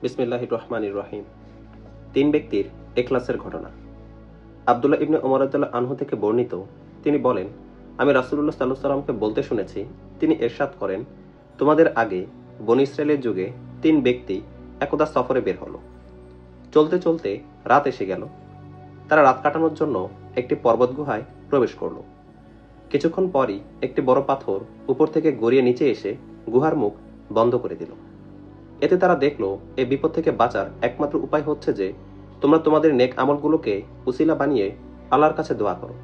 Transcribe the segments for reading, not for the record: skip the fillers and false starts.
বিসমিল্লাহির রহমানির রহিম। তিন ব্যক্তির ইখলাসের ঘটনা। আব্দুল্লাহ ইবনে ওমর রাদিয়াল্লাহু আনহু থেকে বর্ণিত, তিনি বলেন, আমি রাসূলুল্লাহ সাল্লাল্লাহু আলাইহি ওয়াসাল্লামকে বলতে শুনেছি, তিনি ইরশাদ করেন, তোমাদের আগে বনী ইসরাঈলের যুগে তিন ব্যক্তি একদা সফরে বের হলো। চলতে চলতে রাত এসে গেল। তারা রাত কাটানোর জন্য একটি পর্বত গুহায় প্রবেশ করলো। কিছুক্ষণ পরই একটি বড় পাথর উপর থেকে গড়িয়ে নিচে এসে গুহার মুখ বন্ধ করে দিল। এতে তারা দেখলো, এই বিপদ থেকে বাঁচার একমাত্র উপায় হচ্ছে যে তোমরা তোমাদের নেক আমলগুলোকে উসিলা বানিয়ে আল্লাহর কাছে দোয়া করো।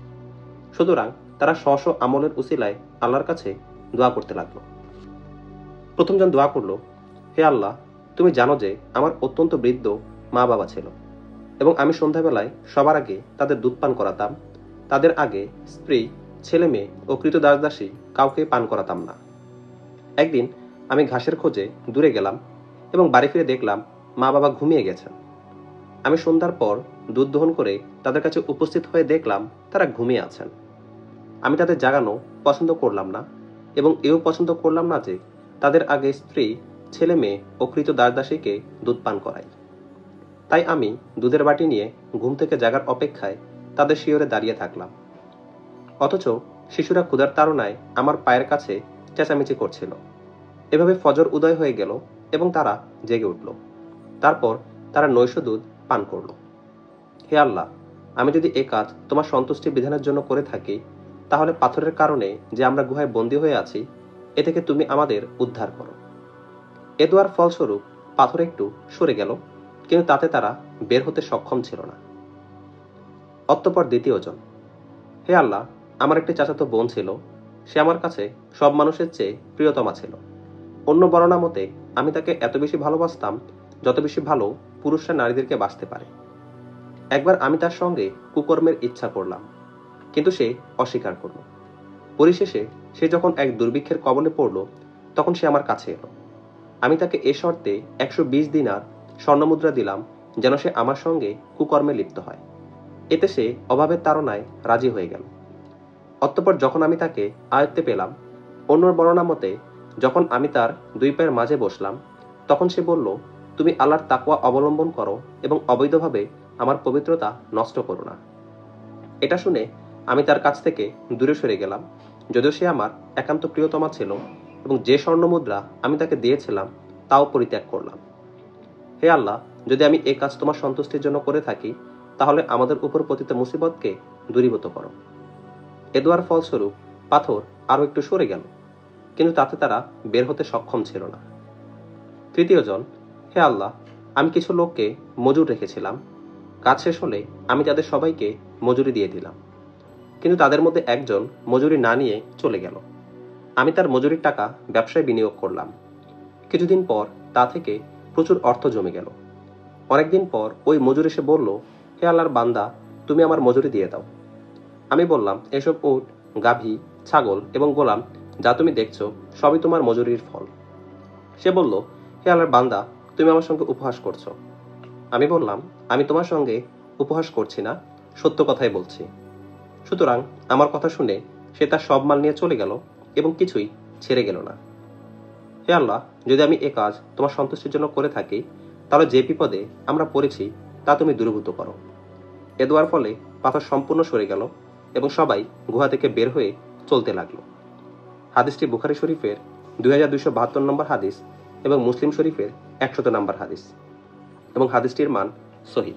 সুতরাং তারা স্ব আমলের উসিলায় আল্লাহর কাছে দোয়া করতে লাগলো। প্রথমজন দোয়া করলো, হে আল্লাহ, তুমি জানো যে আমার অত্যন্ত বৃদ্ধ মা বাবা ছিল এবং আমি সন্ধ্যাবেলায় সবার আগে তাদের দুধ পান করাতাম। তাদের আগে স্ত্রী, ছেলে মেয়ে ও কৃতদাসদাসী কাউকে পান করাতাম না। একদিন আমি ঘাসের খোঁজে দূরে গেলাম এবং বাড়ি ফিরে দেখলাম মা বাবা ঘুমিয়ে গেছেন। আমি সন্ধ্যার পর দুধ দহন করে তাদের কাছে উপস্থিত হয়ে দেখলাম তারা ঘুমিয়ে আছেন। আমি তাদের জাগানো পছন্দ করলাম না এবং এও পছন্দ করলাম না যে তাদের আগে স্ত্রী, ছেলে মেয়ে ও কৃতদাসদাসীকে দুধ পান করাই। তাই আমি দুধের বাটি নিয়ে ঘুম থেকে জাগার অপেক্ষায় তাদের শিয়রে দাঁড়িয়ে থাকলাম। অথচ শিশুরা ক্ষুধার তাড়নায় আমার পায়ের কাছে চেঁচামেচি করছিল। এভাবে ফজর উদয় হয়ে গেল এবং তারা জেগে উঠল। তারপর তারা নৈশ দুধ পান করল। হে আল্লাহ, আমি যদি এ কাজ তোমার সন্তুষ্টি বিধানের জন্য করে থাকি, তাহলে পাথরের কারণে যে আমরা গুহায় বন্দী হয়ে আছি, এ থেকে তুমি আমাদের উদ্ধার করো। এ দোয়ার ফলস্বরূপ পাথর একটু সরে গেল, কিন্তু তাতে তারা বের হতে সক্ষম ছিল না। অতঃপর দ্বিতীয়জন, হে আল্লাহ, আমার একটি চাচাতো বোন ছিল। সে আমার কাছে সব মানুষের চেয়ে প্রিয়তমা ছিল। অন্য বর্ণনা মতে আমি তাকে এত বেশি ভালোবাসতাম যত বেশি ভালো পুরুষরা নারীদেরকে বাসতে পারে। একবার আমি তার সঙ্গে কুকর্মের ইচ্ছা করলাম, কিন্তু সে অস্বীকার করল। পরিশেষে সে যখন এক দুর্ভিক্ষের কবলে পড়ল, তখন সে আমার কাছে এলো। আমি তাকে এ শর্তে 120 দিনার স্বর্ণমুদ্রা দিলাম যেন সে আমার সঙ্গে কুকর্মে লিপ্ত হয়। এতে সে অভাবের তাড়নায় রাজি হয়ে গেল। অতঃপর যখন আমি তাকে আয়ত্তে পেলাম, অন্য বর্ণনা মতে যখন আমি তার দুই পায়ের মাঝে বসলাম, তখন সে বলল, তুমি আল্লাহর তাকওয়া অবলম্বন করো এবং অবৈধভাবে আমার পবিত্রতা নষ্ট করো না। এটা শুনে আমি তার কাছ থেকে দূরে সরে গেলাম, যদিও সে আমার একান্ত প্রিয়তমা ছিল এবং যে স্বর্ণমুদ্রা আমি তাকে দিয়েছিলাম তাও পরিত্যাগ করলাম। হে আল্লাহ, যদি আমি এই কাজ তোমার সন্তুষ্টির জন্য করে থাকি, তাহলে আমাদের উপর পতিত মুসিবতকে দূরীভূত করো। এ দোয়ার ফলস্বরূপ পাথর আরো একটু সরে গেল, কিন্তু তাতে তারা বের হতে সক্ষম ছিল না। তৃতীয়জন, হে আল্লাহ, আমি কিছু লোককে মজুর রেখেছিলাম। কাজ শেষ হলে আমি তাদের সবাইকে মজুরি দিয়ে দিলাম, কিন্তু তাদের মধ্যে একজন মজুরি না নিয়ে চলে গেল। আমি তার মজুরির টাকা ব্যবসায় বিনিয়োগ করলাম। কিছুদিন পর তা থেকে প্রচুর অর্থ জমে গেল। অনেকদিন পর ওই মজুর এসে বলল, হে আল্লাহর বান্দা, তুমি আমার মজুরি দিয়ে দাও। আমি বললাম, এসব উট, গাভী, ছাগল এবং গোলাম যা তুমি দেখছো সবই তোমার মজুরির ফল। সে বলল, হে আল্লাহর বান্দা, তুমি আমার সঙ্গে উপহাস করছো। আমি বললাম, আমি তোমার সঙ্গে উপহাস করছি না, সত্য কথাই বলছি। সুতরাং আমার কথা শুনে সে তার সব মাল নিয়ে চলে গেল এবং কিছুই ছেড়ে গেল না। হে আল্লাহ, যদি আমি এ কাজ তোমার সন্তুষ্টির জন্য করে থাকি, তাহলে যে বিপদে আমরা পড়েছি তা তুমি দূরীভূত করো। এ দোয়ার ফলে পাথর সম্পূর্ণ সরে গেল এবং সবাই গুহা থেকে বের হয়ে চলতে লাগলো। হাদিসটি বুখারী শরীফের 2272 নম্বর হাদিস এবং মুসলিম শরীফের 100 নম্বর হাদিস এবং হাদিসটির মান সহিহ।